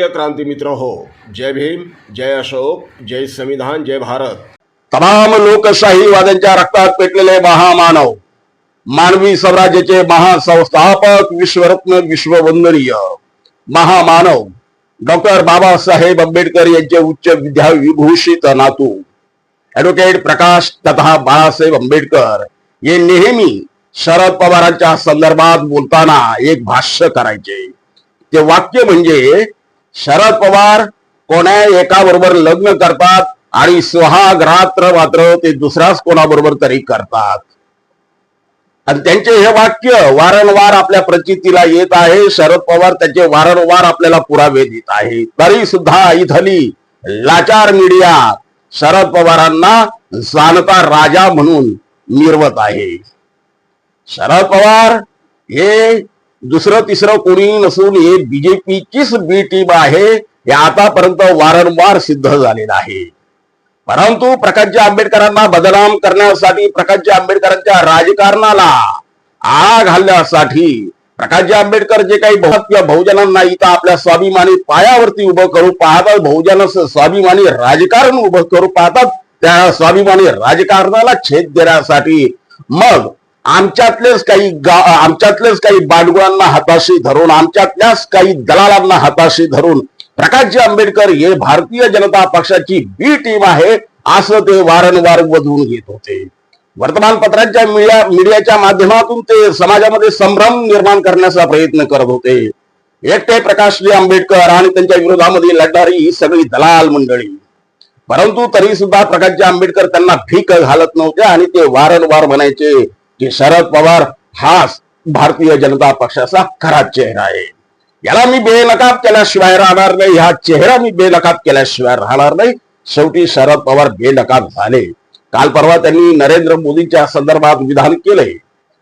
प्रिय क्रांती मित्र हो, जय भीम, जय अशोक, जय संविधान, जय भारत। तमाम लोकशाहीवाद्यांच्या रक्तात पेटलेले महामानव, मानवी स्वराज्याचे महासंस्थापक, विश्वरत्न, विश्ववंदनीय महामानव डॉक्टर बाबासाहेब आंबेडकर यांचे उच्च विद्याविभूषित नातू ॲडव्होकेट प्रकाश तथा बाळासाहेब आंबेडकर हे नेहमी शरद पवारांच्या संदर्भात बोलताना एक भाष्य करायचे। ते वाक्य म्हणजे, शरद पवार कोणा एका बरोबर लग्न करतात आणि सुहाग रात्र मात्र ते दुसऱ्याच कोणाबरोबर तरी करतात। आणि त्यांचे हे वाक्य वारंवार आपल्या प्रचितीला येत आहे। शरद पवार त्याचे वारंवार आपल्याला पुरावे देत आहे। तरी सुद्धा इथली लाचार मीडिया शरद पवारांना जाणता राजा म्हणून मिरवत आहे। शरद पवार हे दुसरं तिसरं कोणी नसून हे बीजेपीचीच बी टीम आहे, हे आतापर्यंत वारंवार सिद्ध झालेलं आहे। परंतु प्रकाशजी आंबेडकरांना बदनाम करण्यासाठी, प्रकाशजी आंबेडकरांच्या राजकारणाला आळा घालण्यासाठी प्रकाशजी आंबेडकर जे काही बहुजनांना इथं आपल्या स्वाभिमानी पायावरती उभं करू पाहतात, बहुजनाचं स्वाभिमानी राजकारण उभं करू पाहतात, त्या स्वाभिमानी राजकारणाला छेद देण्यासाठी मग आमच्यातलेच काही बांडगुळांना हाताशी धरून, आमच्यातल्याच काही दलालांना हाताशी धरून प्रकाशजी आंबेडकर हे भारतीय जनता पक्षाची बी टीम आहे असं ते वारंवार वधवून घेत होते। वर्तमानपत्रांच्या मीडियाच्या माध्यमातून ते समाजामध्ये संभ्रम निर्माण करण्याचा प्रयत्न करत होते। एकटे प्रकाशजी आंबेडकर आणि त्यांच्या विरोधामध्ये लढणारी ही सगळी दलाल मंडळी, परंतु तरी सुद्धा प्रकाशजी आंबेडकर त्यांना भीक घालत नव्हते आणि ते वारंवार म्हणायचे की शरद पवार हाच भारतीय जनता पक्षाचा खरा चेहरा आहे, याला मी बेनकाब केल्याशिवाय राहणार नाही, हा चेहरा मी बेनकाब केल्याशिवाय राहणार नाही। शेवटी शरद पवार बेनकाब झाले। काल परवा त्यांनी नरेंद्र मोदींच्या संदर्भात विधान केले।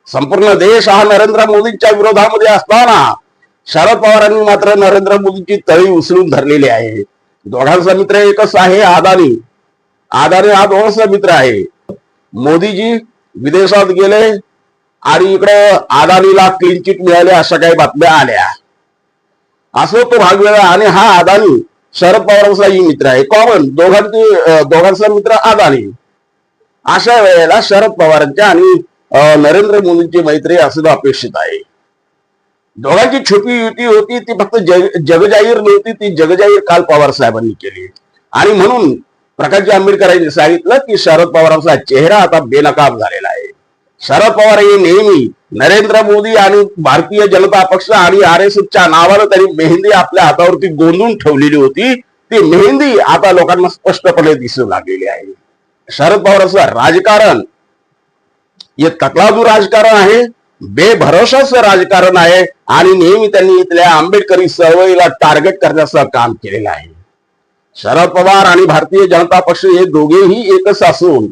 संपूर्ण देश हा नरेंद्र मोदींच्या विरोधामध्ये असताना शरद पवारांनी मात्र नरेंद्र मोदींची तळी उचलून धरलेली आहे। दोघांचा मित्र एकच आहे, अदानी हा दोघांचा मित्र आहे। मोदीजी विदेशात गेले आणि इकडे अदानीला क्लीन चिट मिळाले अशा काही बातम्या आल्या। असो तो भाग वेगळा। आणि हा अदानी शरद पवारांचाही मित्र आहे, कॉमन दोघांचा मित्र अदानी। अशा वेळेला शरद पवारांच्या आणि नरेंद्र मोदींची मैत्री असणं अपेक्षित आहे। दोघांची छोटी युती होती, ती फक्त जगजाहीर नव्हती, ती जगजाहीर काल पवार साहेबांनी केली। आणि म्हणून प्रकाशजी आंबेडकरांनी सांगितलं की शरद पवारांचा चेहरा आता बेनकाब झालेला आहे। शरद पवार हे नेहमी नरेंद्र मोदी आणि भारतीय जनता पक्ष आणि RSSच्या नावानं त्यांनी मेहंदी आपल्या हातावरती गोंधून ठेवलेली होती, ती मेहंदी आता लोकांना स्पष्टपणे दिसू लागलेली आहे। शरद पवारांचं राजकारण हे तकलादू राजकारण आहे, बेभरोशाचं राजकारण आहे आणि नेहमी त्यांनी इथल्या आंबेडकरी चळवळीला टार्गेट करण्याचं काम केलेलं आहे। शरद पवार आणि भारतीय जनता पक्ष हे दोघेही एकच असून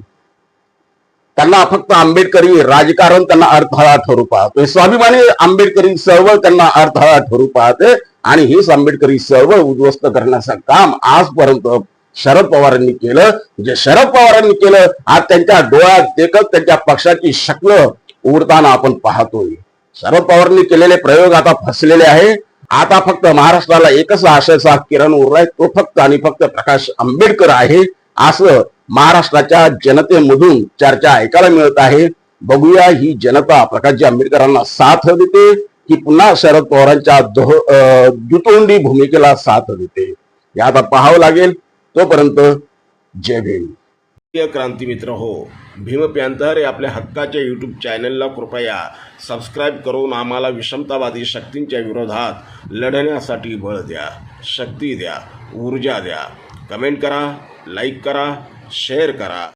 त्यांना फक्त आंबेडकरी राजकारण त्यांना अडथळा ठरू पाहतोय, स्वाभिमानी आंबेडकरी चळवळ त्यांना अडथळा ठरू पाहते आणि हीच आंबेडकरी चळवळ उद्ध्वस्त करण्याचं काम आजपर्यंत शरद पवारांनी केलं। जे शरद पवारांनी केलं आज त्यांच्या डोळ्यात देखत त्यांच्या पक्षाची शक्ल उडताना आपण पाहतोय। शरद पवारांनी केलेले प्रयोग आता फसलेले आहे। आता फक्त महाराष्ट्राला एकच आशेचा किरण उरलाय, तो फक्त आणि फक्त प्रकाश आंबेडकर आहे असं महाराष्ट्राच्या जनतेमधून चर्चा ऐकायला मिळत आहे। बघूया ही जनता प्रकाशजी आंबेडकरांना साथ देते की पुन्हा शरद पवारांच्या दुतोंडी भूमिकेला साथ देते, हे आता पाहावं लागेल। तोपर्यंत जय भीम। प्रिय क्रांती मित्र हो, भीम पॅंथर हे आपल्या हक्काच्या यूट्यूब चॅनलला कृपया सबस्क्राईब करून आम्हाला विषमतावादी शक्तींच्या विरोधात लढण्यासाठी बळ द्या, शक्ती द्या, ऊर्जा द्या। कमेंट करा, लाईक करा, शेअर करा।